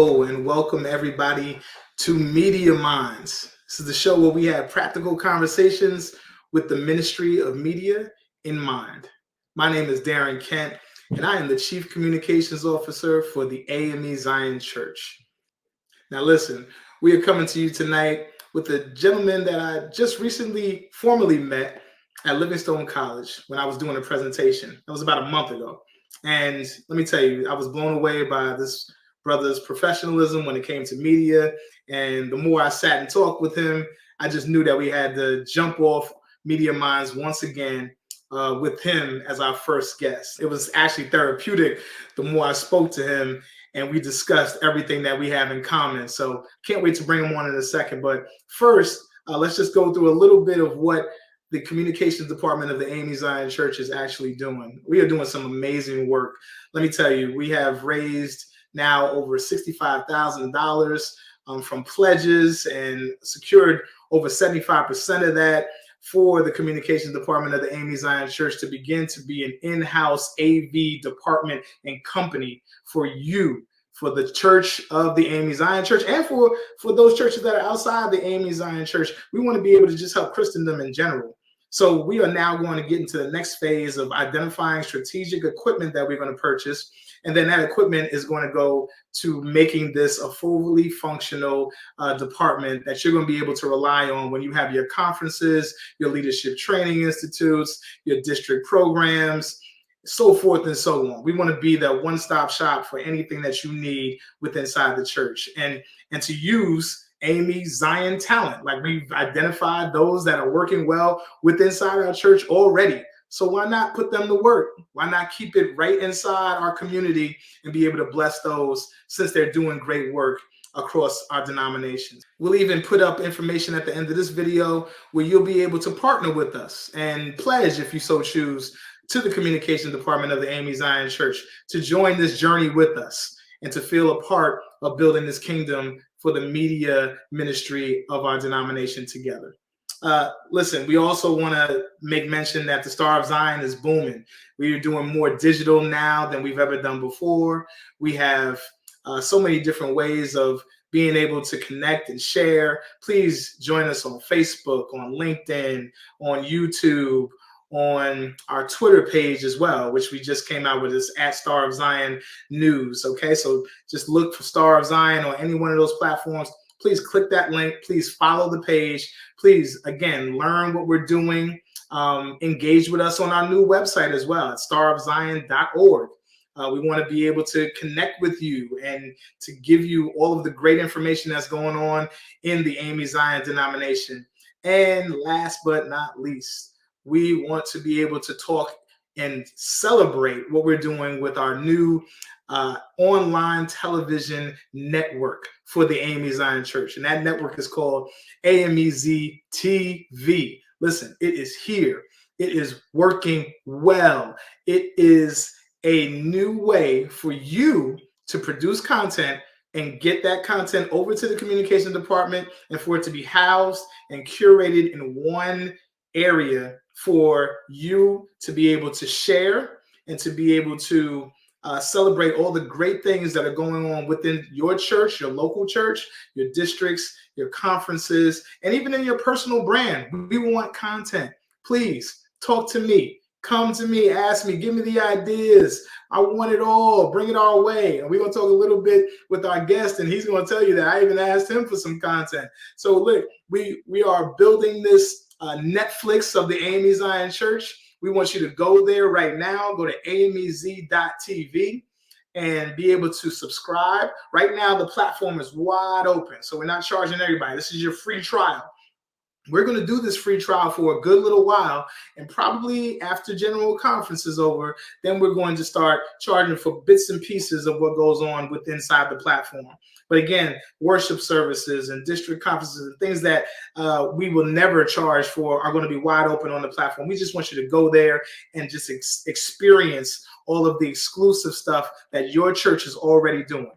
Hello and welcome everybody to Media Minds. This is the show where we have practical conversations with the ministry of media in mind. My name is Darin Kent and I am the Chief Communications Officer for the AME Zion Church. Now listen, we are coming to you tonight with a gentleman that I just recently formally met at Livingstone College when I was doing a presentation. That was about a month ago. And let me tell you, I was blown away by this brother's professionalism when it came to media. And the more I sat and talked with him, I just knew that we had to jump off Media Minds once again with him as our first guest. It was actually therapeutic the more I spoke to him and we discussed everything that we have in common. So can't wait to bring him on in a second. But first, let's just go through a little bit of what the communications department of the AME Zion Church is actually doing. We are doing some amazing work. Let me tell you, we have raised now over $65,000 from pledges and secured over 75% of that for the communications department of the AME Zion Church to begin to be an in-house AV department and company for you, for the church of the AME Zion Church, and for those churches that are outside the AME Zion Church. We want to be able to just help Christendom in general. So we are now going to get into the next phase of identifying strategic equipment that we're going to purchase. And then that equipment is going to go to making this a fully functional department that you're going to be able to rely on when you have your conferences, your leadership training institutes, your district programs, so forth and so on. We want to be that one-stop shop for anything that you need within inside the church, and to use AME Zion talent. Like, we've identified those that are working well with inside our church already. So why not put them to work? Why not keep it right inside our community and be able to bless those, since they're doing great work across our denominations? We'll even put up information at the end of this video where you'll be able to partner with us and pledge, if you so choose, to the communication department of the AME Zion Church to join this journey with us and to feel a part of building this kingdom for the media ministry of our denomination together. Listen, we also want to make mention that the Star of Zion is booming. We are doing more digital now than we've ever done before. We have so many different ways of being able to connect and share. Please join us on Facebook, on LinkedIn, on YouTube, on our Twitter page as well, which we just came out with, this at Star of Zion News. Okay, so just look for Star of Zion on any one of those platforms. Please click that link. Please follow the page. Please, again, learn what we're doing. Engage with us on our new website as well at starofzion.org. We want to be able to connect with you and to give you all of the great information that's going on in the AME Zion denomination. And last but not least, we want to be able to talk and celebrate what we're doing with our new online television network for the AME Zion Church. And that network is called AMEZ TV. Listen, it is here. It is working well. It is a new way for you to produce content and get that content over to the communication department, and for it to be housed and curated in one area for you to be able to share and to be able to celebrate all the great things that are going on within your church, your local church, your districts, your conferences, and even in your personal brand. We want content. Please talk to me. Come to me, ask me, give me the ideas. I want it all. Bring it our way. And we're going to talk a little bit with our guest, and he's going to tell you that I even asked him for some content. So look, we are building this Netflix of the AME Zion Church. We want you to go there right now. Go to amez.tv and be able to subscribe. Right now, the platform is wide open, so we're not charging everybody. This is your free trial. We're going to do this free trial for a good little while, and probably after General Conference is over, then we're going to start charging for bits and pieces of what goes on with inside the platform. But again, worship services and district conferences and things that we will never charge for are going to be wide open on the platform. We just want you to go there and just experience all of the exclusive stuff that your church is already doing.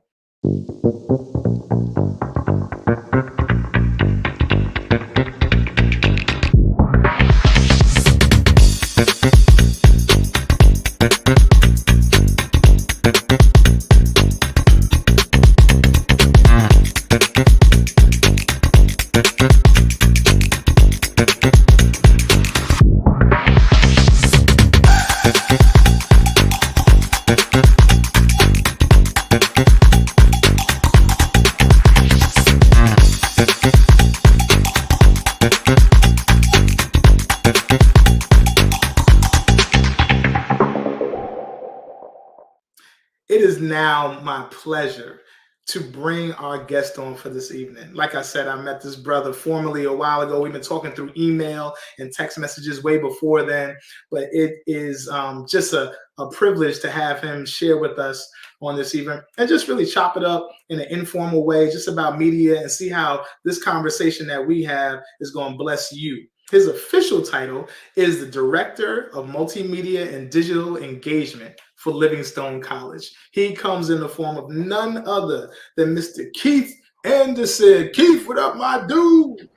is now my pleasure to bring our guest on for this evening. Like I said, I met this brother formally a while ago. We've been talking through email and text messages way before then, but it is just a privilege to have him share with us on this evening and just really chop it up in an informal way, just about media, and see how this conversation that we have is going to bless you. His official title is the Director of Multimedia and Digital Engagement for Livingstone College. He comes in the form of none other than Mr. Keith Anderson. Keith, what up, my dude?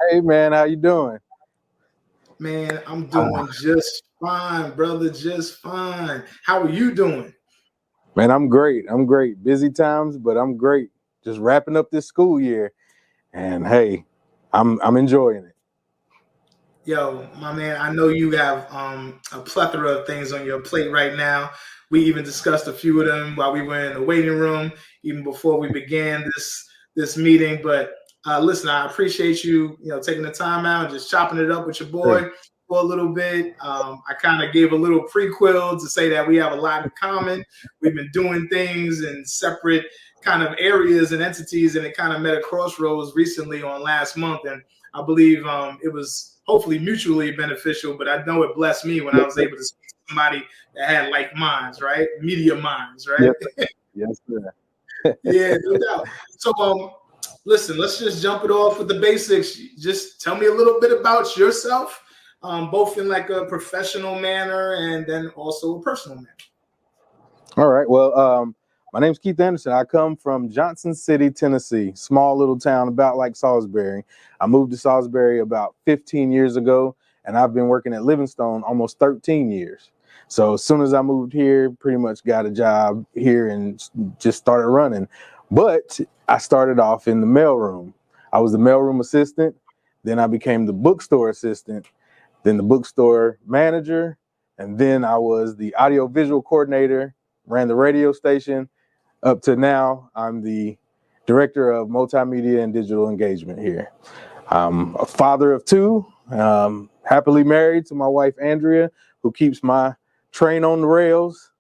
Hey, man, how you doing? Man, I'm doing just fine, brother, just fine. How are you doing? Man, I'm great. I'm great. Busy times, but I'm great. Just wrapping up this school year, and hey, I'm enjoying it. Yo, my man, I know you have a plethora of things on your plate right now. We even discussed a few of them while we were in the waiting room, even before we began this meeting. But listen, I appreciate you taking the time out and just chopping it up with your boy for a little bit. I kind of gave a little prequel to say that we have a lot in common. We've been doing things in separate kind of areas and entities, and it kind of met a crossroads recently on last month. And I believe it was hopefully mutually beneficial, but I know it blessed me when I was able to speak to somebody that had like minds, right? Media minds, right? Yes, sir. Yeah, no doubt. So, listen, let's just jump it off with the basics. Just tell me a little bit about yourself, both in like a professional manner and then also a personal manner. All right. Well, my name's Keith Anderson. I come from Johnson City, Tennessee, small little town about like Salisbury. I moved to Salisbury about 15 years ago, and I've been working at Livingstone almost 13 years. So as soon as I moved here, pretty much got a job here and just started running. But I started off in the mailroom. I was the mailroom assistant. Then I became the bookstore assistant, then the bookstore manager, and then I was the audiovisual coordinator, ran the radio station. Up to now, I'm the Director of Multimedia and Digital Engagement here. I'm a father of two, happily married to my wife, Andrea, who keeps my train on the rails.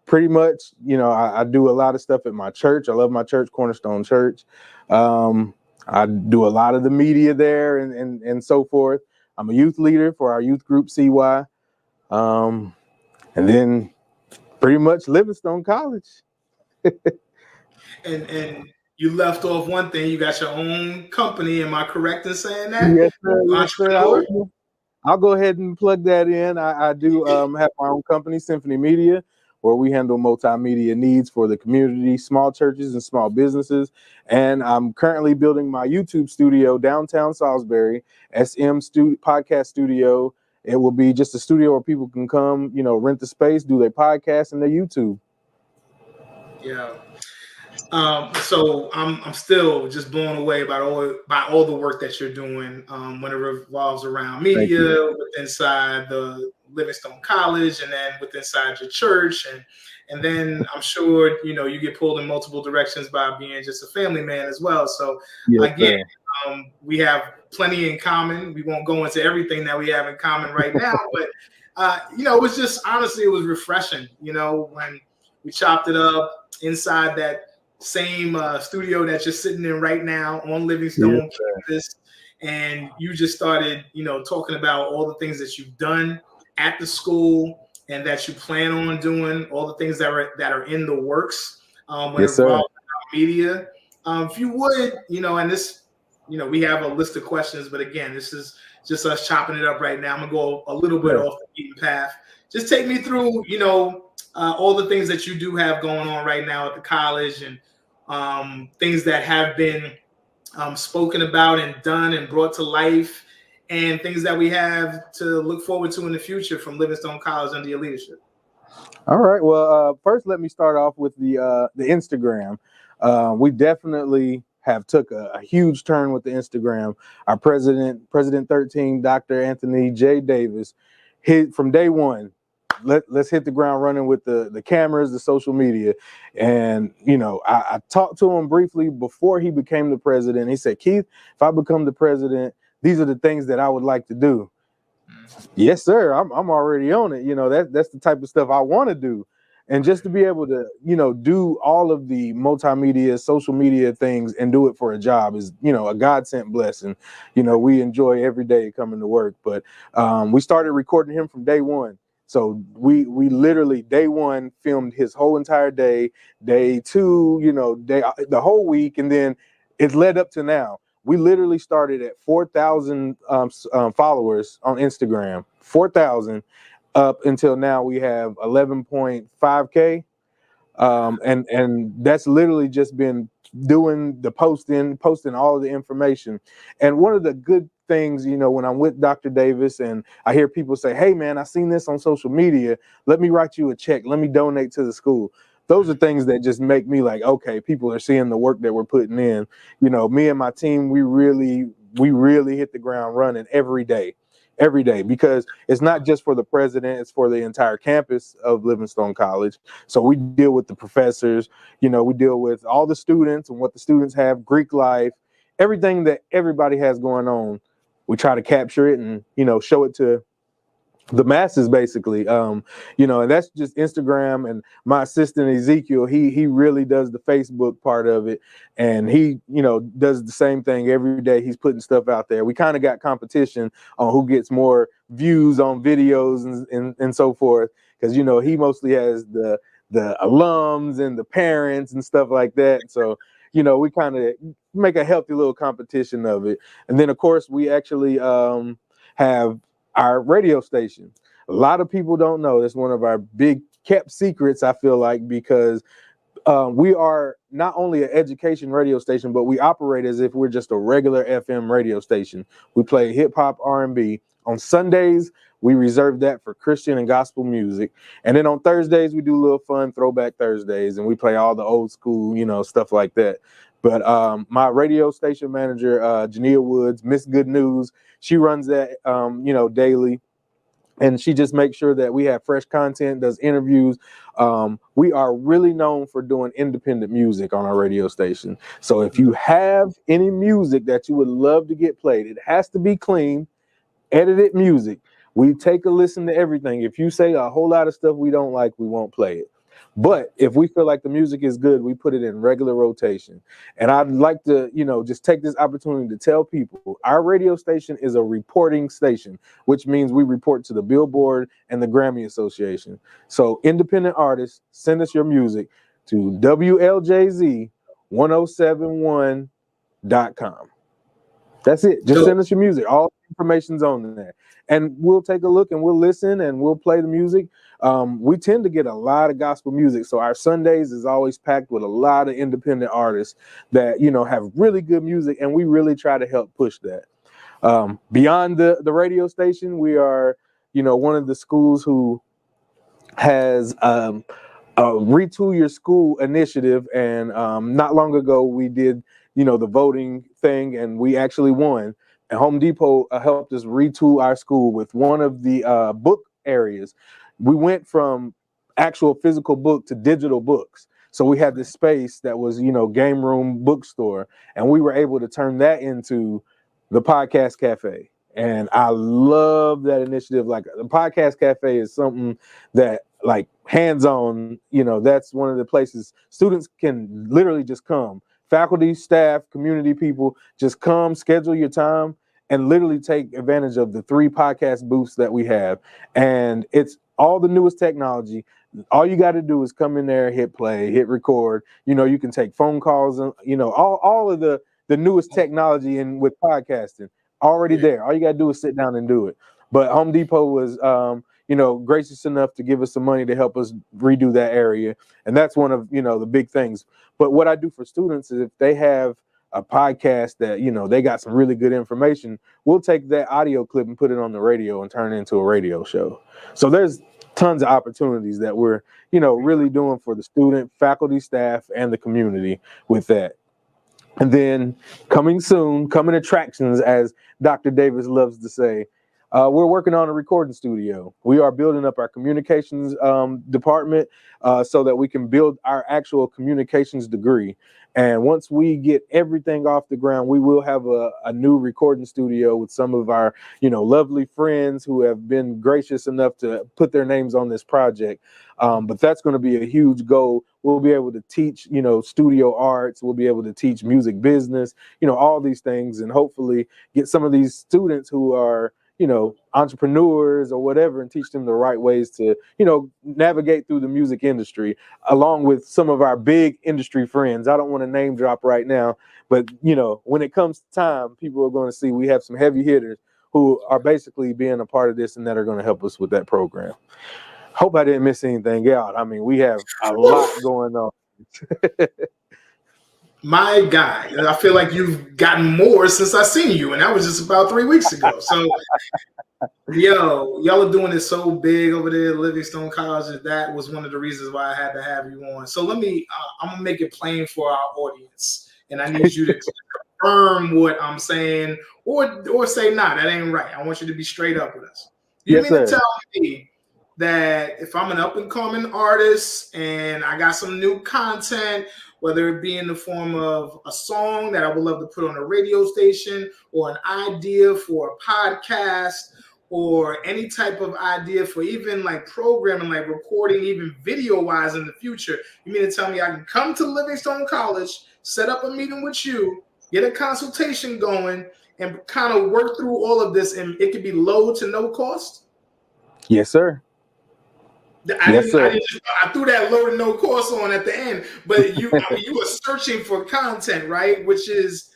Pretty much, I do a lot of stuff at my church. I love my church, Cornerstone Church. I do a lot of the media there and so forth. I'm a youth leader for our youth group, CY. And then pretty much Livingstone College. And you left off one thing. You got your own company. Am I correct in saying that? Yes, sir. Yes, sir. I'll go ahead and plug that in. I do have my own company, Symphony Media, where we handle multimedia needs for the community, small churches and small businesses. And I'm currently building my YouTube studio downtown Salisbury, Podcast Studio. It will be just a studio where people can come, rent the space, do their podcast and their YouTube. Yeah. So I'm still just blown away by all the work that you're doing when it revolves around media inside the Livingstone College and then inside your church and then I'm sure you get pulled in multiple directions by being just a family man as well. So again, we have plenty in common. We won't go into everything that we have in common right now, but it was just honestly it was refreshing. When we chopped it up inside that same studio that you're sitting in right now on Livingstone campus, and you just started, talking about all the things that you've done at the school and that you plan on doing, all the things that are in the works when it involves media. If you would, and this, we have a list of questions, but again, this is just us chopping it up right now. I'm gonna go a little bit off the beaten path. Just take me through, all the things that you do have going on right now at the college and things that have been spoken about and done and brought to life and things that we have to look forward to in the future from Livingstone College under your leadership. All right. Well, first, let me start off with the Instagram. We definitely have took a huge turn with the Instagram. Our President 13, Dr. Anthony J. Davis, from day one, let's hit the ground running with the cameras, the social media. And, I talked to him briefly before he became the president. He said, Keith, if I become the president, these are the things that I would like to do. Yes, sir. I'm already on it. That's the type of stuff I want to do. And just to be able to, do all of the multimedia, social media things and do it for a job is, a God sent blessing. We enjoy every day coming to work, but we started recording him from day one. So we literally day one filmed his whole entire day, day two, the whole week. And then it led up to now. We literally started at 4,000 followers on Instagram, 4,000. Up until now, we have 11.5K. And that's literally just been doing the posting all of the information. And one of the good things, when I'm with Dr. Davis and I hear people say, hey, man, I seen this on social media. Let me write you a check. Let me donate to the school. Those are things that just make me like, okay, people are seeing the work that we're putting in. Me and my team, we really hit the ground running every day, because it's not just for the president, it's for the entire campus of Livingstone College. So we deal with the professors, we deal with all the students and what the students have, Greek life, everything that everybody has going on. We try to capture it and, show it to the masses, basically. And that's just Instagram. And my assistant Ezekiel, he really does the Facebook part of it, and he does the same thing every day. He's putting stuff out there. We kind of got competition on who gets more views on videos and so forth, because he mostly has the alums and the parents and stuff like that. So we kind of make a healthy little competition of it. And then of course we actually have our radio station. A lot of people don't know. It's one of our big kept secrets, I feel like, because we are not only an education radio station, but we operate as if we're just a regular FM radio station. We play hip hop, R&B. On Sundays, we reserve that for Christian and gospel music. And then on Thursdays, we do a little fun throwback Thursdays, and we play all the old school, stuff like that. But my radio station manager, Jania Woods, Miss Good News, she runs that, daily. And she just makes sure that we have fresh content, does interviews. We are really known for doing independent music on our radio station. So if you have any music that you would love to get played, it has to be clean, edited music. We take a listen to everything. If you say a whole lot of stuff we don't like, we won't play it. But if we feel like the music is good, we put it in regular rotation. And I'd like to, just take this opportunity to tell people our radio station is a reporting station, which means we report to the Billboard and the Grammy Association. So independent artists, send us your music to WLJZ1071.com. That's it. Just send us your music. All information's on there. And we'll take a look and we'll listen and we'll play the music. We tend to get a lot of gospel music. So our Sundays is always packed with a lot of independent artists that, have really good music. And we really try to help push that. Beyond the radio station, we are, one of the schools who has a Retool Your School initiative. And not long ago, we did the voting thing, and we actually won. And Home Depot helped us retool our school with one of the book areas. We went from actual physical book to digital books. So we had this space that was, game room bookstore, and we were able to turn that into the podcast cafe. And I love that initiative. Like, the podcast cafe is something that, like, hands-on, that's one of the places students can literally just come. Faculty, staff, community people, just come, schedule your time, and literally take advantage of the 3 podcast booths that we have. And it's all the newest technology. All you got to do is come in there, hit play, hit record. You can take phone calls, and all of the newest technology in with podcasting already there. All you got to do is sit down and do it. But Home Depot was gracious enough to give us some money to help us redo that area. And that's one of, the big things. But what I do for students is if they have a podcast that, they got some really good information, we'll take that audio clip and put it on the radio and turn it into a radio show. So there's tons of opportunities that we're, really doing for the student, faculty, staff, and the community with that. And then coming soon, coming attractions, as Dr. Davis loves to say, We're working on a recording studio. We are building up our communications department so that we can build our actual communications degree. And once we get everything off the ground, we will have a new recording studio with some of our, lovely friends who have been gracious enough to put their names on this project. But that's going to be a huge goal. We'll be able to teach, studio arts. We'll be able to teach music business, all these things, and hopefully get some of these students who are, entrepreneurs or whatever, and teach them the right ways to, navigate through the music industry, along with some of our big industry friends. I don't want to name drop right now, but, when it comes to time, people are going to see we have some heavy hitters who are basically being a part of this and that are going to help us with that program. Hope I didn't miss anything out. I mean, we have a lot going on. My guy, I feel like you've gotten more since I seen you, and that was just about 3 weeks ago. So, y'all are doing it so big over there at Livingstone College, and that was one of the reasons why I had to have you on. So I'm gonna make it plain for our audience, and I need you to confirm what I'm saying, or say, nah, that ain't right. I want you to be straight up with us. You mean to tell me that if I'm an up and coming artist and I got some new content, whether it be in the form of a song that I would love to put on a radio station, or an idea for a podcast, or any type of idea for even like programming, like recording, even video wise in the future, you mean to tell me I can come to Livingstone College, set up a meeting with you, get a consultation going, and kind of work through all of this, and it could be low to no cost? Yes, sir. I threw that low to no cost on at the end, but you were searching for content, right? Which is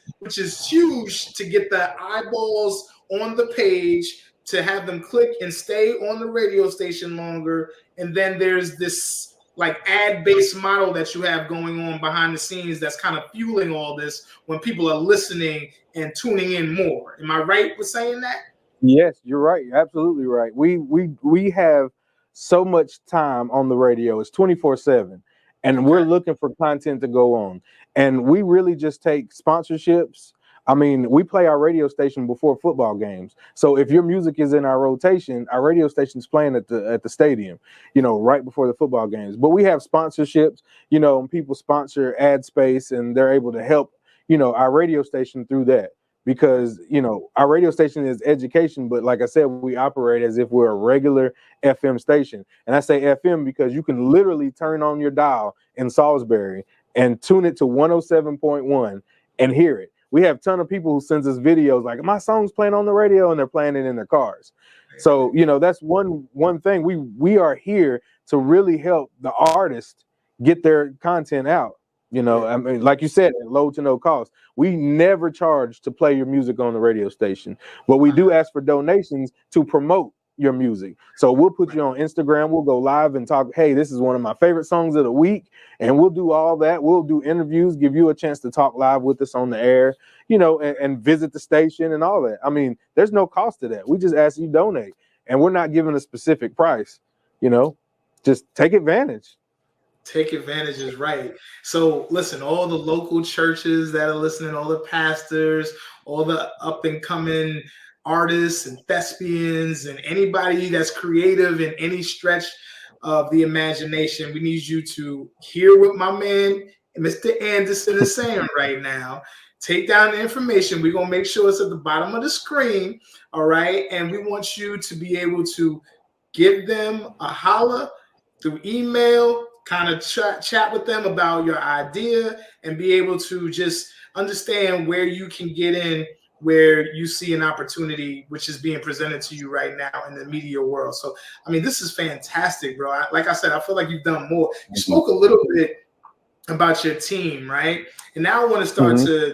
huge, to get the eyeballs on the page, to have them click and stay on the radio station longer. And then there's this like ad-based model that you have going on behind the scenes that's kind of fueling all this when people are listening and tuning in more. Am I right with saying that? Yes, you're right. You're absolutely right. We have so much time on the radio. It's 24/7, and we're looking for content to go on. And we really just take sponsorships. I mean, we play our radio station before football games. So if your music is in our rotation, our radio station's playing at the stadium, right before the football games. But we have sponsorships, and people sponsor ad space, and they're able to help, our radio station through that. Because, our radio station is education, but like I said, we operate as if we're a regular FM station. And I say FM because you can literally turn on your dial in Salisbury and tune it to 107.1 and hear it. We have a ton of people who sends us videos like, my song's playing on the radio, and they're playing it in their cars. So, that's one thing. We are here to really help the artist get their content out. I mean, like you said, at low to no cost. We never charge to play your music on the radio station, but we do ask for donations to promote your music. So we'll put you on Instagram. We'll go live and talk, hey, this is one of my favorite songs of the week. And we'll do all that. We'll do interviews, give you a chance to talk live with us on the air, and visit the station and all that. I mean, there's no cost to that. We just ask you donate, and we're not giving a specific price, just take advantage. Take advantage is right. So listen, all the local churches that are listening, all the pastors, all the up and coming artists and thespians, and anybody that's creative in any stretch of the imagination, we need you to hear what my man Mr. Anderson is saying right now. Take down the information. We're going to make sure it's at the bottom of the screen. All right. And we want you to be able to give them a holler through email, kind of chat with them about your idea, and be able to just understand where you can get in, where you see an opportunity which is being presented to you right now in the media world. So, I mean, this is fantastic, bro. Like I said, I feel like you've done more. You spoke a little bit about your team, right? And now I want to start to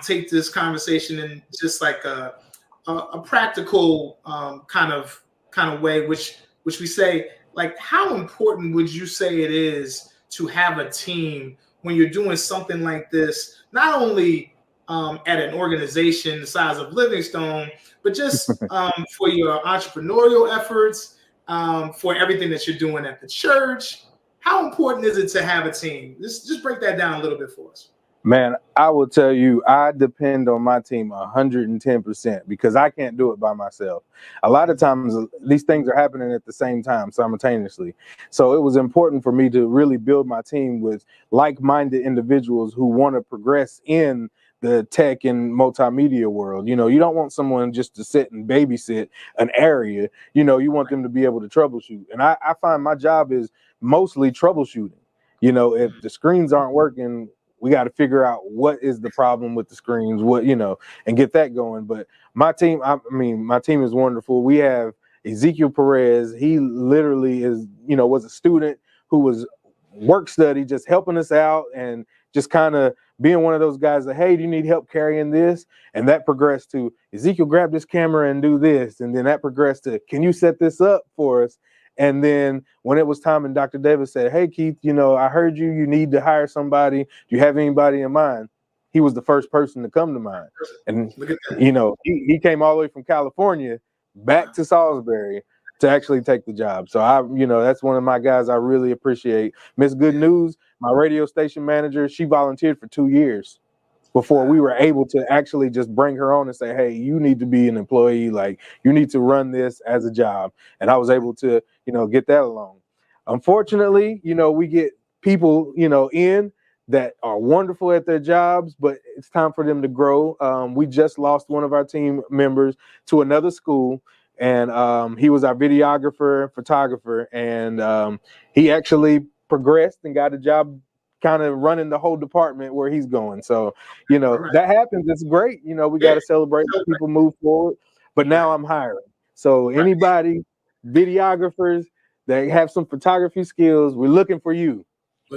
take this conversation in just like a practical kind of way, which we say, like, how important would you say it is to have a team when you're doing something like this, not only at an organization the size of Livingstone, but just for your entrepreneurial efforts, for everything that you're doing at the church? How important is it to have a team? Just break that down a little bit for us. Man, I will tell you, I depend on my team 110% because I can't do it by myself. A lot of times, these things are happening at the same time simultaneously. So it was important for me to really build my team with like-minded individuals who want to progress in the tech and multimedia world. You know, you don't want someone just to sit and babysit an area. You know, you want them to be able to troubleshoot. And I find my job is mostly troubleshooting. You know, if the screens aren't working, we got to figure out what is the problem with the screens, what, you know, and get that going. But my team, I mean, my team is wonderful. We have Ezekiel Perez. He literally is, you know, was a student who was work study, just helping us out and just kind of being one of those guys that, hey, do you need help carrying this? And that progressed to Ezekiel, grab this camera and do this. And then that progressed to, can you set this up for us? And then when it was time and Dr. Davis said, hey, Keith, you know, I heard you need to hire somebody. Do you have anybody in mind? He was the first person to come to mind. And, you know, he came all the way from California back to Salisbury to actually take the job. So you know, that's one of my guys I really appreciate. Miss Good News, my radio station manager, she volunteered for 2 years before we were able to actually just bring her on and say, hey, you need to be an employee. Like, you need to run this as a job. And I was able to, you know, get that along. Unfortunately, you know, we get people, you know, in that are wonderful at their jobs, but it's time for them to grow. We just lost one of our team members to another school, and he was our videographer, photographer, and he actually progressed and got a job kind of running the whole department where he's going. So, you know, that happens. It's great. You know, we got to celebrate when people move forward. But now I'm hiring. So anybody, videographers that have some photography skills, we're looking for you.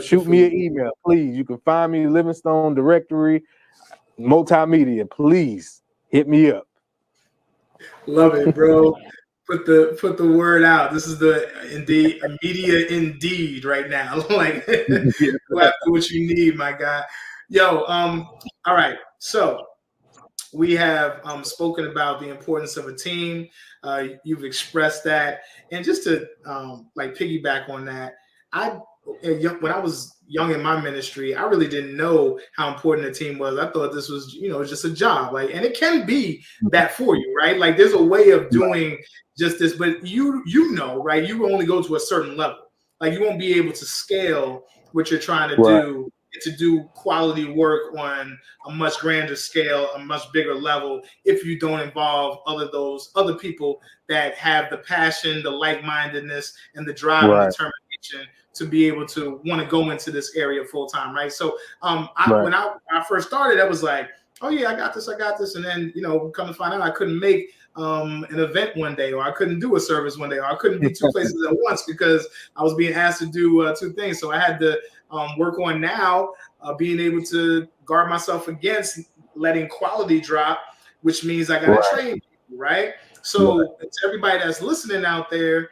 Shoot me an email, please. You can find me Livingstone Directory, Multimedia. Please hit me up. Love it, bro. Put the word out. This is the media indeed right now. Like, go after what you need, my guy. Yo, all right. So we have spoken about the importance of a team. You've expressed that, and just to like piggyback on that, when I was young in my ministry, I really didn't know how important a team was. I thought this was, you know, just a job, like, and it can be that for you, right? Like, there's a way of doing just this, but you know, right? You only go to a certain level. Like, you won't be able to scale what you're trying to do, to do quality work on a much grander scale, a much bigger level, if you don't involve those other people that have the passion, the like-mindedness, and the drive and determination to be able to want to go into this area full time, right? So when I first started, I was like, oh yeah, I got this. And then, you know, come to find out I couldn't make an event one day, or I couldn't do a service one day, or I couldn't be two places at once because I was being asked to do two things. So I had to work on now being able to guard myself against letting quality drop, which means I got to train people, right? So to everybody that's listening out there,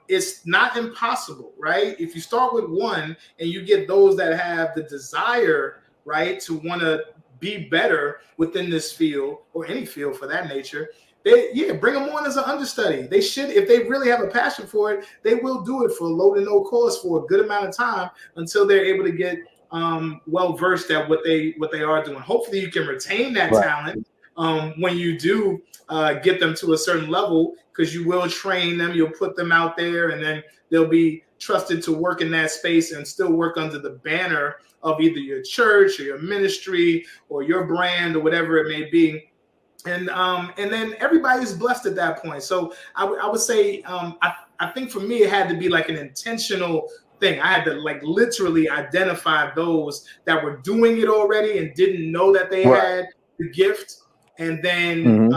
it's not impossible, right? If you start with one and you get those that have the desire, right, to want to be better within this field, or any field for that nature, bring them on as an understudy. They should, if they really have a passion for it, they will do it for low to no cost for a good amount of time until they're able to get well versed at what they are doing. Hopefully you can retain that talent when you do get them to a certain level, because you will train them, you'll put them out there, and then they'll be trusted to work in that space and still work under the banner of either your church or your ministry or your brand or whatever it may be. And then everybody's blessed at that point. So I would say I think for me it had to be like an intentional thing. I had to like literally identify those that were doing it already and didn't know that they had the gift, and then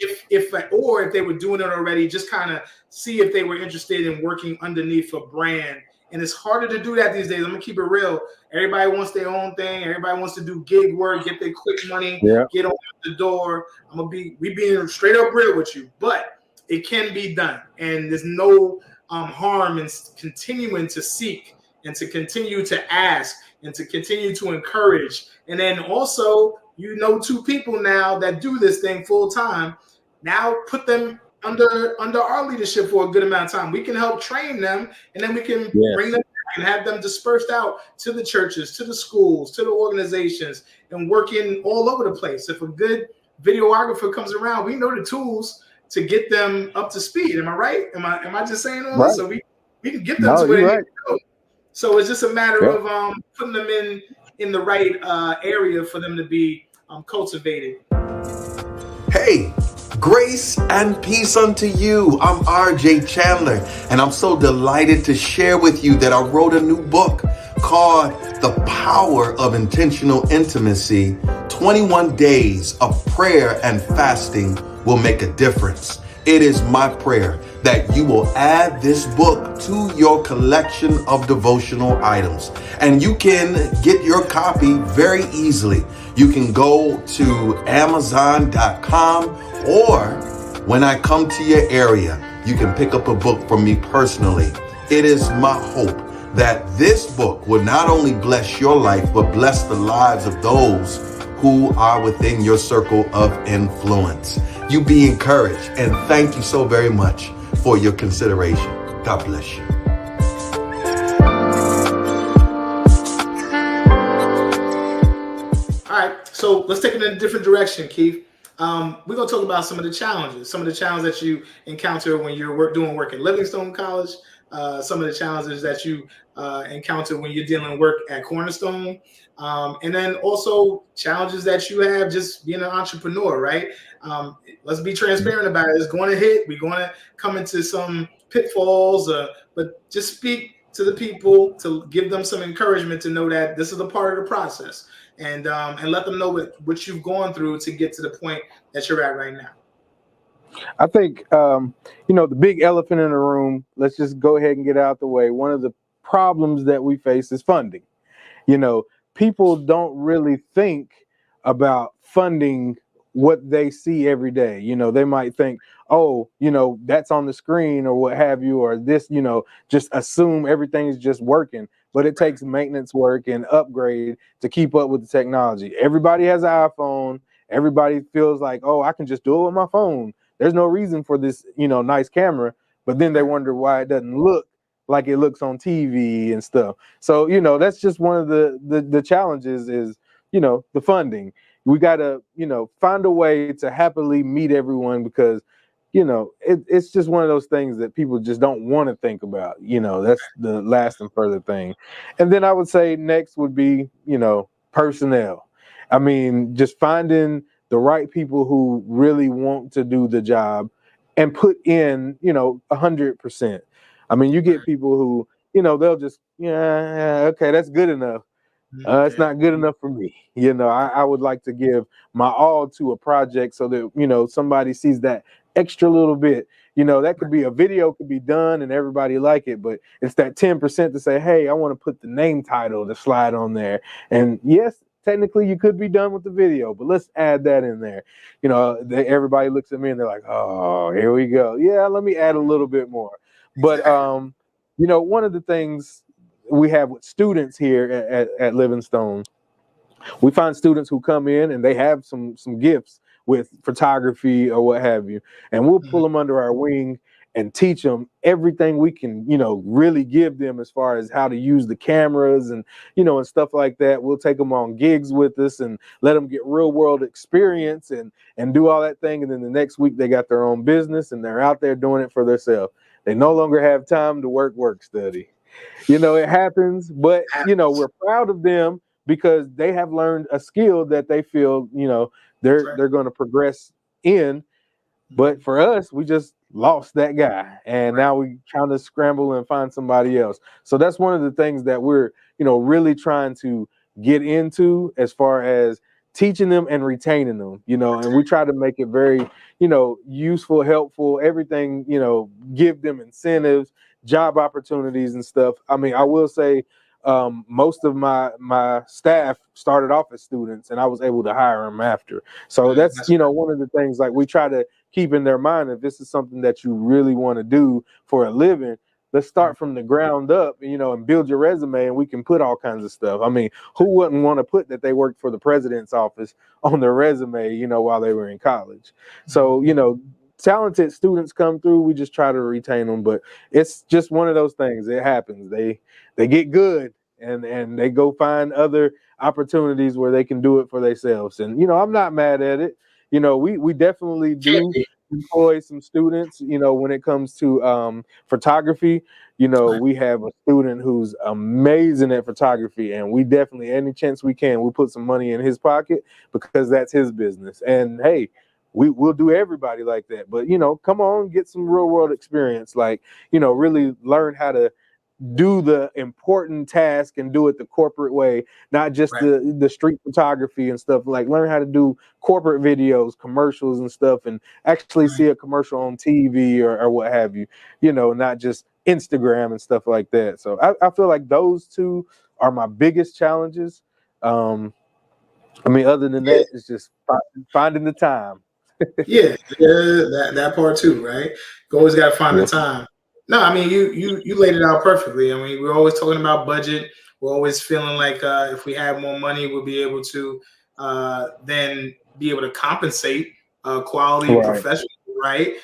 if they were doing it already, just kind of see if they were interested in working underneath a brand. And it's harder to do that these days. I'm gonna keep it real. Everybody wants their own thing. Everybody wants to do gig work, get their quick money, get on the door. We being straight up real with you, but it can be done. And there's no harm in continuing to seek and to continue to ask and to continue to encourage. And then also, you know, two people now that do this thing full time. Now put them under our leadership for a good amount of time. We can help train them, and then we can bring them back and have them dispersed out to the churches, to the schools, to the organizations, and working all over the place. If a good videographer comes around, we know the tools to get them up to speed. Am I right? Am I just saying all this? So we can get them to where they need to go. So it's just a matter of putting them in the right area for them to be cultivated. Hey, grace and peace unto you. I'm RJ Chandler, and I'm so delighted to share with you that I wrote a new book called The Power of Intentional Intimacy. 21 Days of Prayer and Fasting Will Make a Difference. It is my prayer that you will add this book to your collection of devotional items. And you can get your copy very easily. You can go to Amazon.com, or when I come to your area, you can pick up a book from me personally. It is my hope that this book will not only bless your life, but bless the lives of those who are within your circle of influence. You be encouraged, and thank you so very much for your consideration. God bless you. All right, so let's take it in a different direction, Keith. We're going to talk about some of the challenges that you encounter when you're doing work at Livingstone College, some of the challenges that you encounter when you're dealing work at Cornerstone, and then also challenges that you have just being an entrepreneur, right? Let's be transparent about it. It's going to hit. We're going to come into some pitfalls, but just speak to the people to give them some encouragement to know that this is a part of the process, and let them know what you've gone through to get to the point that you're at right now. I think, the big elephant in the room, let's just go ahead and get out the way. One of the problems that we face is funding. People don't really think about funding what they see every day. They might think, oh, that's on the screen or what have you, or this, just assume everything's just working. But it takes maintenance work and upgrade to keep up with the technology. Everybody has an iPhone. Everybody feels like, oh, I can just do it with my phone. There's no reason for this, nice camera. But then they wonder why it doesn't look like it looks on TV and stuff. So, that's just one of the challenges is, the funding. We got to, find a way to happily meet everyone because, it's just one of those things that people just don't want to think about. That's the last and further thing. And then I would say next would be, personnel. I mean, just finding the right people who really want to do the job and put in, 100%. I mean, you get people who, they'll just, okay, that's good enough. It's not good enough for me. I would like to give my all to a project so that, somebody sees that extra little bit. That could be a video could be done and everybody like it, but it's that 10% to say, hey, I want to put the name title to slide on there. And yes, technically you could be done with the video, but let's add that in there. Everybody looks at me and they're like, oh, here we go. Yeah, let me add a little bit more. But, one of the things we have with students here at Livingstone, we find students who come in and they have some gifts with photography or what have you, and we'll pull them under our wing and teach them everything we can, really give them as far as how to use the cameras and, and stuff like that. We'll take them on gigs with us and let them get real world experience and do all that thing. And then the next week they got their own business and they're out there doing it for themselves. They no longer have time to work study. It happens, but, we're proud of them because they have learned a skill that they feel, they're going to progress in. But for us, we just lost that guy. And now we trying to scramble and find somebody else. So that's one of the things that we're, really trying to get into as far as teaching them and retaining them, and we try to make it very, useful, helpful, everything, give them incentives, job opportunities and stuff. I mean, I will say most of my staff started off as students and I was able to hire them after. So that's, one of the things like we try to keep in their mind, if this is something that you really want to do for a living, let's start from the ground up, and build your resume and we can put all kinds of stuff. I mean, who wouldn't want to put that they worked for the president's office on their resume, while they were in college? So, talented students come through, we just try to retain them. But it's just one of those things. It happens. They get good and they go find other opportunities where they can do it for themselves. And I'm not mad at it. We definitely do employ some students. When it comes to photography, we have a student who's amazing at photography, and we definitely, any chance we can, we put some money in his pocket because that's his business. And hey, we'll do everybody like that. But come on, get some real world experience. Like, really learn how to do the important task and do it the corporate way, not just the street photography and stuff. Like, learn how to do corporate videos, commercials and stuff, and actually see a commercial on TV or what have you, not just Instagram and stuff like that. So I feel like those two are my biggest challenges. Other than that, it's just finding the time. that part too, right? You always got to find the time. No, I mean, you laid it out perfectly. I mean, we're always talking about budget. We're always feeling like if we have more money, we'll be able to then be able to compensate quality professionals, right?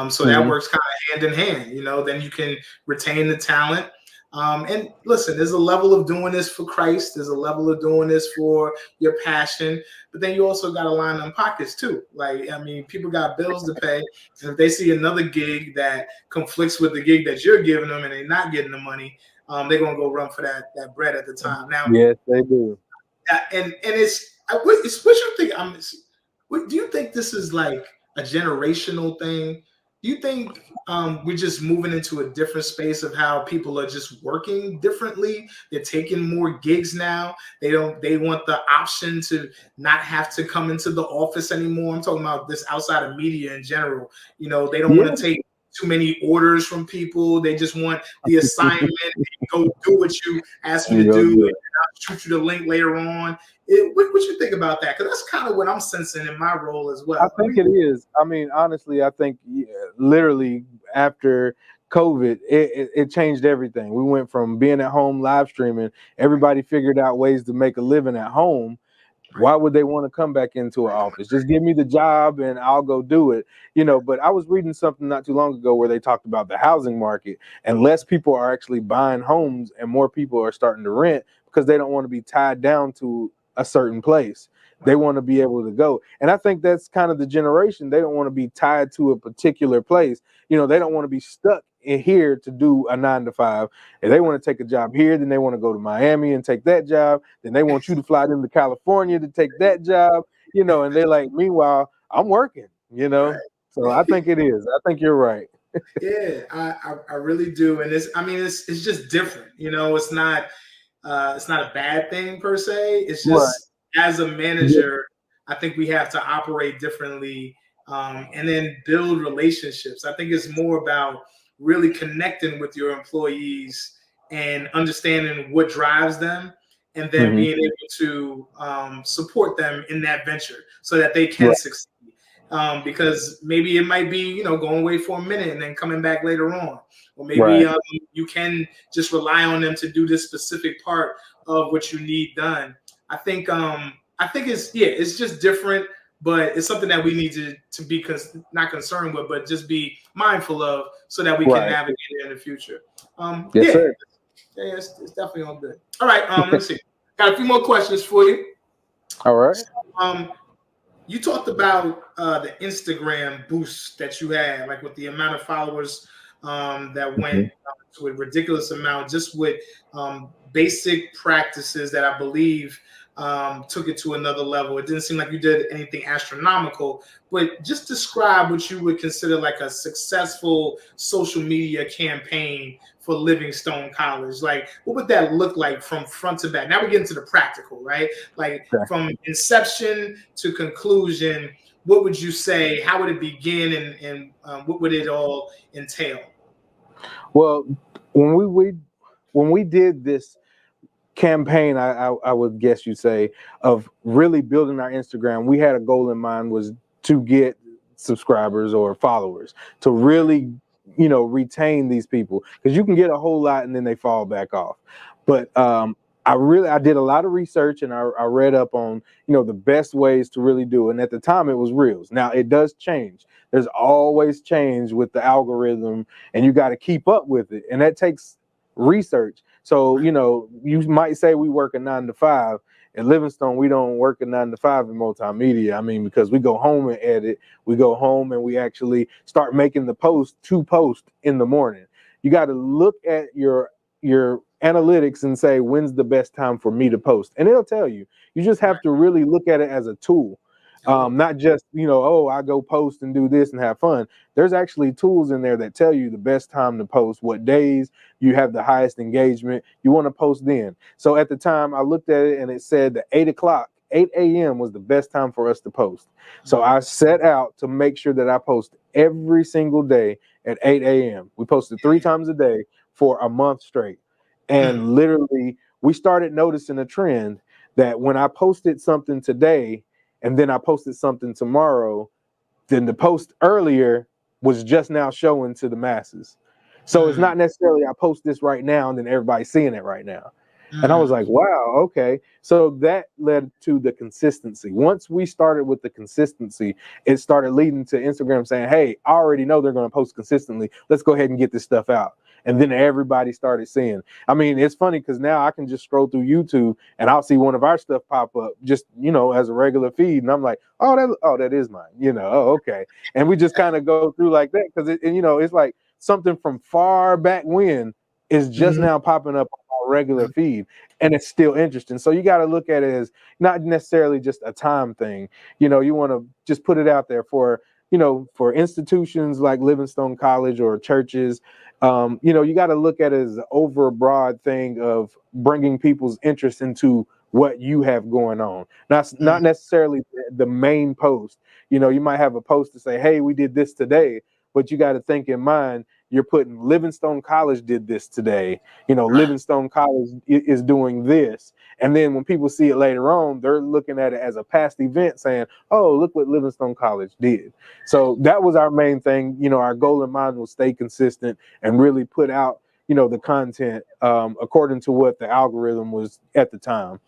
So that works kind of hand in hand. Then you can retain the talent. And listen, there's a level of doing this for Christ. There's a level of doing this for your passion. But then you also got to line them pockets too. Like, I mean, people got bills to pay. And if they see another gig that conflicts with the gig that you're giving them and they're not getting the money, they're going to go run for that bread at the time. Now, yes, they do. And it's what you think? Do you think this is like a generational thing? Do you think we're just moving into a different space of how people are just working differently? They're taking more gigs now. They want the option to not have to come into the office anymore. I'm talking about this outside of media in general. They don't want to take too many orders from people. They just want the assignment. Go do what you ask me to do, and I'll shoot you the link later on. What you think about that? Because that's kind of what I'm sensing in my role as well. I think it is. I mean, honestly, I think literally after COVID, it changed everything. We went from being at home live streaming. Everybody figured out ways to make a living at home. Why would they want to come back into an office? Just give me the job and I'll go do it. But I was reading something not too long ago where they talked about the housing market, and less people are actually buying homes and more people are starting to rent because they don't want to be tied down to a certain place. They want to be able to go. And I think that's kind of the generation. They don't want to be tied to a particular place. They don't want to be stuck in here to do a 9 to 5. If they want to take a job here, then they want to go to Miami and take that job. Then they want you to fly them to California to take that job, and they're like, meanwhile, I'm working, So I think it is. I think you're right. Yeah, I really do. And it's just different. It's not a bad thing per se. It's just as a manager, I think we have to operate differently and then build relationships. I think it's more about really connecting with your employees and understanding what drives them, and then being able to support them in that venture so that they can succeed. Because maybe it might be, going away for a minute and then coming back later on. Or maybe you can just rely on them to do this specific part of what you need done. I think it's just different, but it's something that we need to be not concerned with, but just be mindful of so that we can navigate it in the future. Yes, sir. Yeah, it's definitely all good. All right, let's see. Got a few more questions for you. All right. So, you talked about the Instagram boost that you had, like with the amount of followers that went to a ridiculous amount, just with basic practices that I believe took it to another level. It didn't seem like you did anything astronomical, but just describe what you would consider like a successful social media campaign for Livingstone College. Like, what would that look like from front to back? Now we get into the practical, right? Like from inception to conclusion, what would you say? How would it begin, and what would it all entail? Well, when we did this campaign, I would guess you'd say, of really building our Instagram, we had a goal in mind, was to get subscribers or followers, to really retain these people, because you can get a whole lot and then they fall back off. But I did a lot of research, and I read up on, the best ways to really do it. And at the time it was Reels. Now it does change. There's always change with the algorithm, and you got to keep up with it. And that takes research. So, you might say we work a 9 to 5. At Livingstone, we don't work a 9 to 5 in multimedia. I mean, because we go home and edit, we go home and we actually start making the post in the morning. You got to look at your analytics and say, when's the best time for me to post? And it'll tell you. You just have to really look at it as a tool. Not just, I go post and do this and have fun. There's actually tools in there that tell you the best time to post, what days you have the highest engagement. You want to post then. So at the time I looked at it and it said that 8 a.m. was the best time for us to post. So I set out to make sure that I post every single day at 8 a.m. We posted 3 times a day for a month straight. And literally we started noticing a trend that when I posted something today, and then I posted something tomorrow, then the post earlier was just now showing to the masses. So it's not necessarily I post this right now and then everybody's seeing it right now. And I was like, wow, okay. So that led to the consistency. Once we started with the consistency, it started leading to Instagram saying, hey, I already know they're going to post consistently. Let's go ahead and get this stuff out. And then everybody started seeing. I mean, it's funny because now I can just scroll through YouTube and I'll see one of our stuff pop up just, as a regular feed. And I'm like, that is mine, okay. And we just kind of go through like that because it's like something from far back when is just now popping up on our regular feed. And it's still interesting. So you got to look at it as not necessarily just a time thing. You want to just put it out there for institutions like Livingstone College or churches. You got to look at it as an overbroad thing of bringing people's interest into what you have going on. Not necessarily the main post. You might have a post to say, hey, we did this today, but you got to think in mind, you're putting Livingstone College did this today. Livingstone College is doing this. And then when people see it later on, they're looking at it as a past event saying, oh, look what Livingstone College did. So that was our main thing. Our goal in mind was stay consistent and really put out, the content according to what the algorithm was at the time.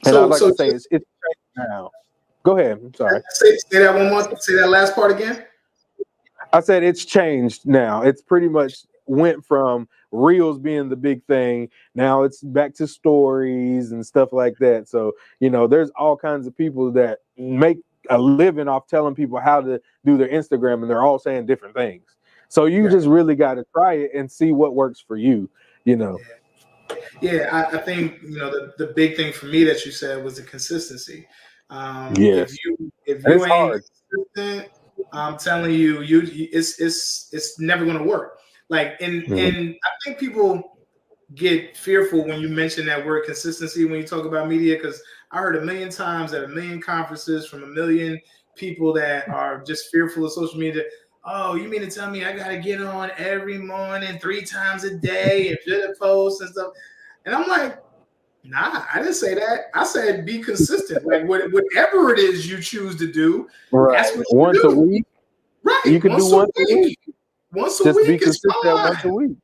And I'd like to say it's changed now. Go ahead. I'm sorry. Say that one more. Say that last part again. I said it's changed now. It's pretty much went from Reels being the big thing. Now it's back to stories and stuff like that. So, there's all kinds of people that make a living off telling people how to do their Instagram, and they're all saying different things. So you just really got to try it and see what works for you, Yeah, I think, the big thing for me that you said was the consistency. Yes. If you ain't consistent, I'm telling you, it's never going to work. Like, and I think people get fearful when you mention that word consistency when you talk about media, because I heard a million times at a million conferences from a million people that are just fearful of social media. Oh, you mean to tell me I got to get on every morning 3 times a day and do the posts and stuff? And I'm like, nah, I didn't say that. I said be consistent. Like whatever it is you choose to do, that's what you once do. A week. Right. You can do once a week. Once a Just week be is consistent fine. once a week.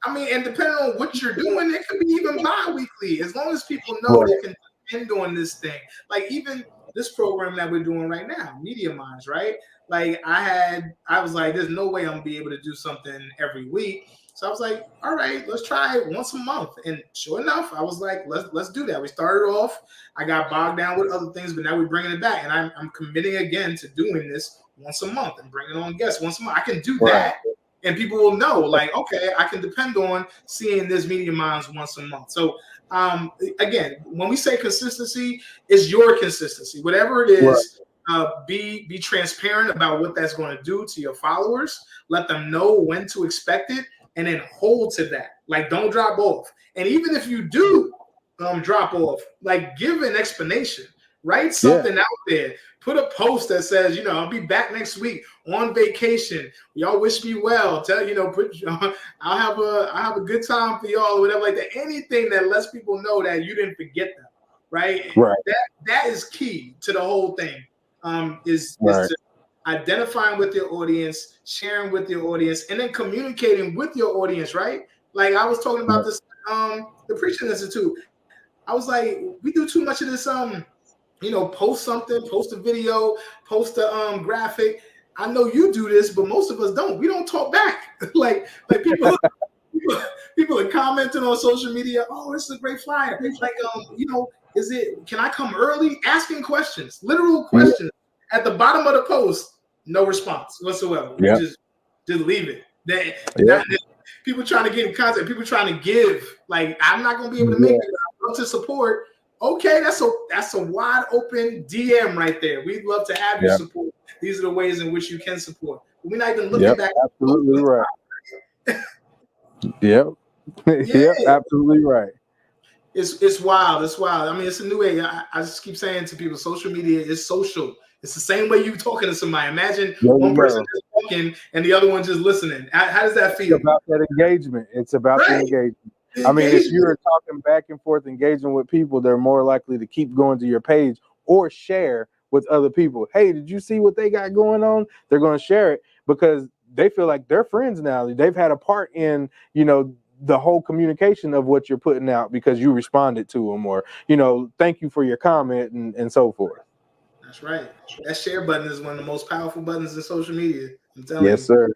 I mean, and depending on what you're doing, it could be even bi-weekly, as long as people know they can depend on this thing. Like even this program that we're doing right now, Media Minds, right? Like I was like, there's no way I'm gonna be able to do something every week. So I was like, all right, let's try it once a month. And sure enough, I was like, let's do that. We started off, I got bogged down with other things, but now we're bringing it back. And I'm committing again to doing this once a month and bringing on guests once a month. I can do that. And people will know, like, okay, I can depend on seeing this Media Minds once a month. So again, when we say consistency, it's your consistency. Whatever it is, be transparent about what that's going to do to your followers. Let them know when to expect it, and then hold to that. Like, don't drop off. And even if you do drop off, like, give an explanation. Write something out there. Put a post that says, I'll be back next week on vacation. Y'all wish me well. I'll have a good time for y'all or whatever like that. Anything that lets people know that you didn't forget them, right? That is key to the whole thing. Is to identifying with your audience, sharing with your audience, and then communicating with your audience, right? Like I was talking about this, the Preaching Institute. I was like, we do too much of this. Post something, post a video, post a graphic. I know you do this, but most of us don't. We don't talk back. like people are commenting on social media. Oh, this is a great flyer. Like, can I come early? Asking questions, literal questions. At the bottom of the post, no response whatsoever. We just leave it. People trying to get in contact, people trying to give. Like, I'm not gonna be able to make it. I love to support. Okay, that's a wide open DM right there. We'd love to have your support. These are the ways in which you can support. We're not even looking back. Absolutely right. Yep, absolutely right. It's wild. It's wild. I mean, it's a new age. I just keep saying to people, social media is social. It's the same way you talking to somebody. Imagine one person just talking and the other one just listening. How does that feel? It's about that engagement. It's about the engagement. I mean, if you're talking back and forth, engaging with people, they're more likely to keep going to your page or share with other people. Hey, did you see what they got going on? They're going to share it because they feel like they're friends now. They've had a part in, the whole communication of what you're putting out because you responded to them, or, thank you for your comment and so forth. That's right. That share button is one of the most powerful buttons in social media. I'm telling you. Yes, sir.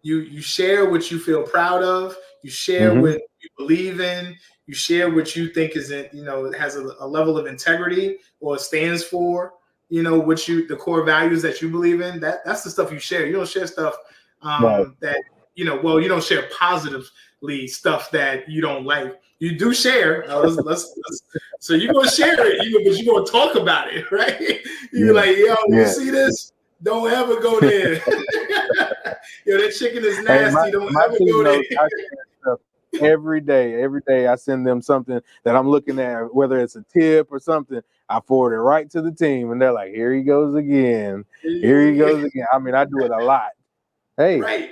You share what you feel proud of. You share what you believe in. You share what you think is, it has a level of integrity or stands for, the core values that you believe in. That's the stuff you share. You don't share stuff that, you don't share positively stuff that you don't like. You do share. So you're going to share it, but you're going to talk about it, right? You're like, you see this? Don't ever go there. That chicken is nasty. Don't ever go there. Every day I send them something that I'm looking at, whether it's a tip or something. I forward it right to the team, and they're like, "Here he goes again. Here he goes again." I mean, I do it a lot. Hey, right.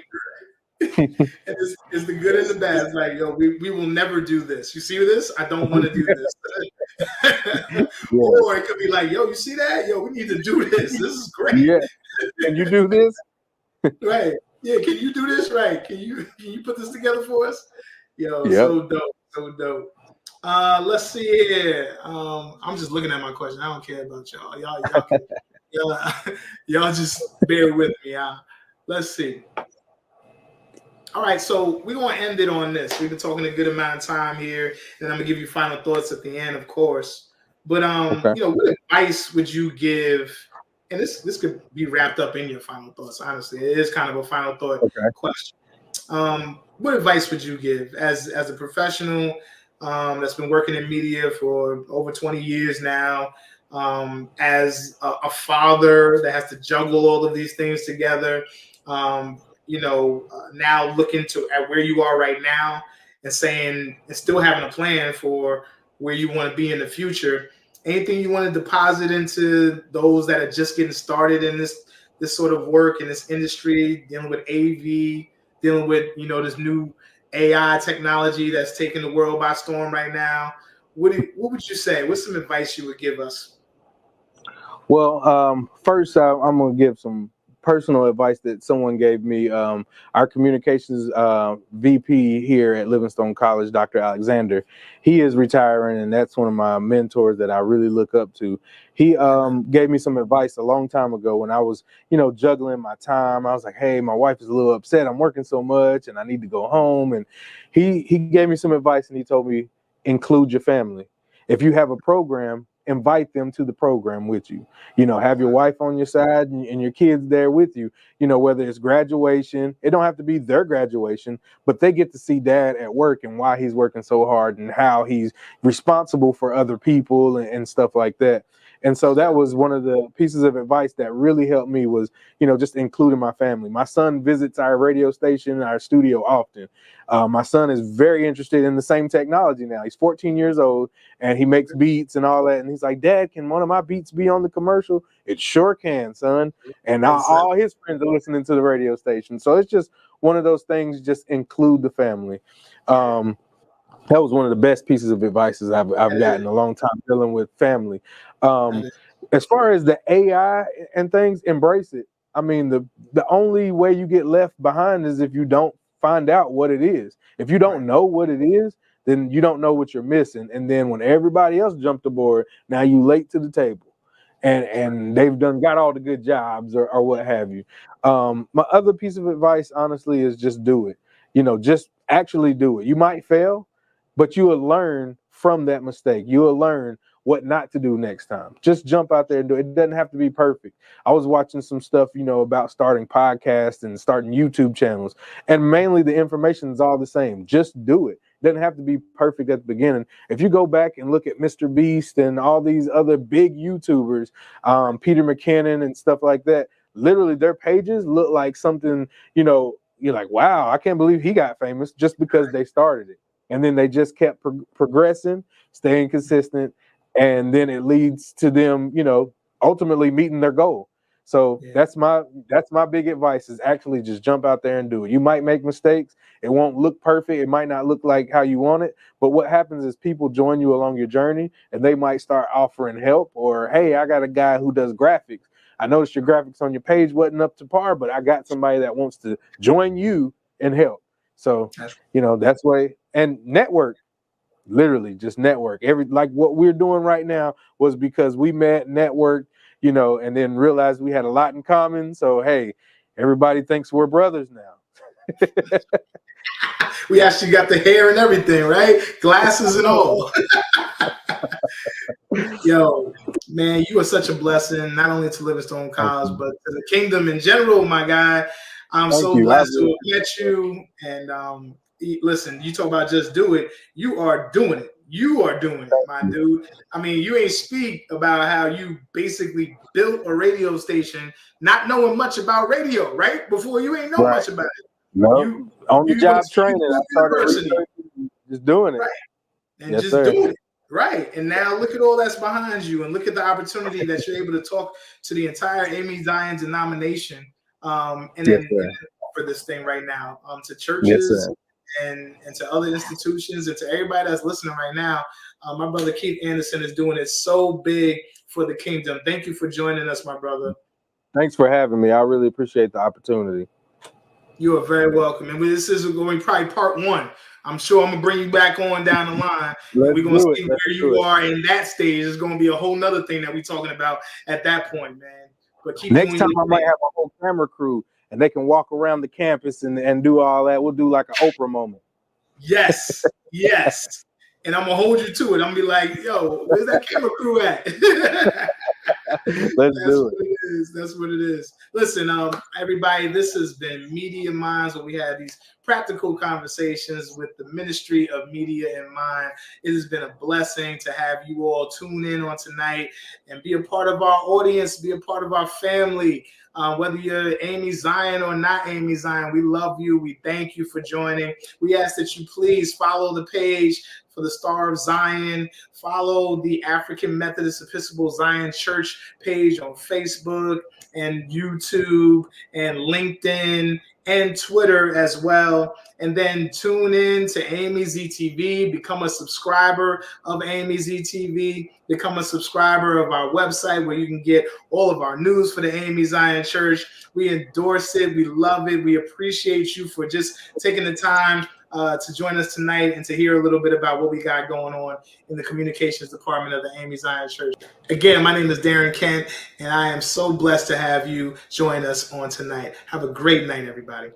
It's the good and the bad. It's like, we will never do this. You see this? I don't want to do this. Or it could be like, you see that? We need to do this. This is great. Yeah. Can you do this? Right. Yeah. Can you do this? Right. Can you put this together for us? So dope. Let's see here. I'm just looking at my question. I don't care about y'all. Y'all just bear with me. Let's see. All right, so we're going to end it on this. We've been talking a good amount of time here, and I'm going to give you final thoughts at the end, of course. But, what advice would you give? And this could be wrapped up in your final thoughts, honestly. It is kind of a final thought question. What advice would you give as a professional that's been working in media for over 20 years now, as a father that has to juggle all of these things together, now looking at where you are right now and still having a plan for where you want to be in the future. Anything you want to deposit into those that are just getting started in this sort of work in this industry, dealing with AV, dealing with, this new AI technology that's taking the world by storm right now? What would you say? What's some advice you would give us? Well, first, I'm going to give some personal advice that someone gave me. Our communications VP here at Livingstone College, Dr. Alexander, he is retiring, and that's one of my mentors that I really look up to. He gave me some advice a long time ago when I was, juggling my time. I was like, hey, my wife is a little upset. I'm working so much and I need to go home. And he gave me some advice, and he told me, include your family. If you have a program, invite them to the program with you. Have your wife on your side and your kids there with you. Whether it's graduation, it don't have to be their graduation, but they get to see dad at work and why he's working so hard and how he's responsible for other people and stuff like that. And so that was one of the pieces of advice that really helped me was, just including my family. My son visits our radio station, our studio often. My son is very interested in the same technology now. He's 14 years old and he makes beats and all that. And he's like, Dad, can one of my beats be on the commercial? It sure can, son. And all his friends are listening to the radio station. So it's just one of those things, just include the family. That was one of the best pieces of advice I've gotten a long time dealing with family. As far as the AI and things, embrace it. I mean, the only way you get left behind is if you don't find out what it is. If you don't know what it is, then you don't know what you're missing. And then when everybody else jumped aboard, now you late to the table. And they've got all the good jobs or what have you. My other piece of advice, honestly, is just do it. Just actually do it. You might fail, but you will learn from that mistake. You will learn what not to do next time. Just jump out there and do it. It doesn't have to be perfect. I was watching some stuff, about starting podcasts and starting YouTube channels, and mainly the information is all the same. Just do it. It doesn't have to be perfect at the beginning. If you go back and look at Mr. Beast and all these other big YouTubers, Peter McKinnon and stuff like that, literally their pages look like something, you're like, wow, I can't believe he got famous just because they started it. And then they just kept progressing, staying consistent. And then it leads to them, ultimately meeting their goal. So that's my big advice, is actually just jump out there and do it. You might make mistakes. It won't look perfect. It might not look like how you want it. But what happens is people join you along your journey, and they might start offering help, or, hey, I got a guy who does graphics. I noticed your graphics on your page wasn't up to par, but I got somebody that wants to join you and help. So, that's way. And network. Literally just network. Like what we're doing right now was because we met, networked, and then realized we had a lot in common. So, hey, everybody thinks we're brothers now. We actually got the hair and everything, right? Glasses and all. Yo, man, you are such a blessing, not only to Livingstone College, but to the kingdom in general, my guy. I'm so blessed to have met you. And listen, you talk about just do it. You are doing it. You are doing it, my dude. I mean, you ain't speak about how you basically built a radio station, not knowing much about radio, right? Before you ain't know much about it. No, on the job training. I started just doing it. Right. And just doing it. Right. And now look at all that's behind you, and look at the opportunity that you're able to talk to the entire Amy Zion denomination. And then offer this thing right now to churches and to other institutions, and to everybody that's listening right now. My brother Keith Anderson is doing it so big for the kingdom. Thank you for joining us, my brother. Thanks for having me. I really appreciate the opportunity. You are very welcome. And this is going to be probably part one. I'm sure I'm going to bring you back on down the line. We're going to see where you are in that stage. It's going to be a whole nother thing that we're talking about at that point, man. But keep next time I might have a whole camera crew, and they can walk around the campus and do all that. We'll do like an Oprah moment. Yes, yes. And I'm going to hold you to it. I'm going to be like, yo, where's that camera crew at? Let's do it. That's what it is. Listen, everybody, this has been Media Minds, where we have these practical conversations with the Ministry of Media in mind. It has been a blessing to have you all tune in on tonight and be a part of our audience, be a part of our family. Whether you're Amy Zion or not Amy Zion, we love you. We thank you for joining. We ask that you please follow the page for the Star of Zion. Follow the African Methodist Episcopal Zion Church page on Facebook and YouTube and LinkedIn and Twitter as well. And then tune in to Amy ZTV, become a subscriber of Amy ZTV, become a subscriber of our website where you can get all of our news for the Amy Zion Church. We endorse it. We love it. We appreciate you for just taking the time to join us tonight and to hear a little bit about what we got going on in the communications department of the Amy Zion Church. Again, my name is Darin Kent, and I am so blessed to have you join us on tonight. Have a great night, everybody.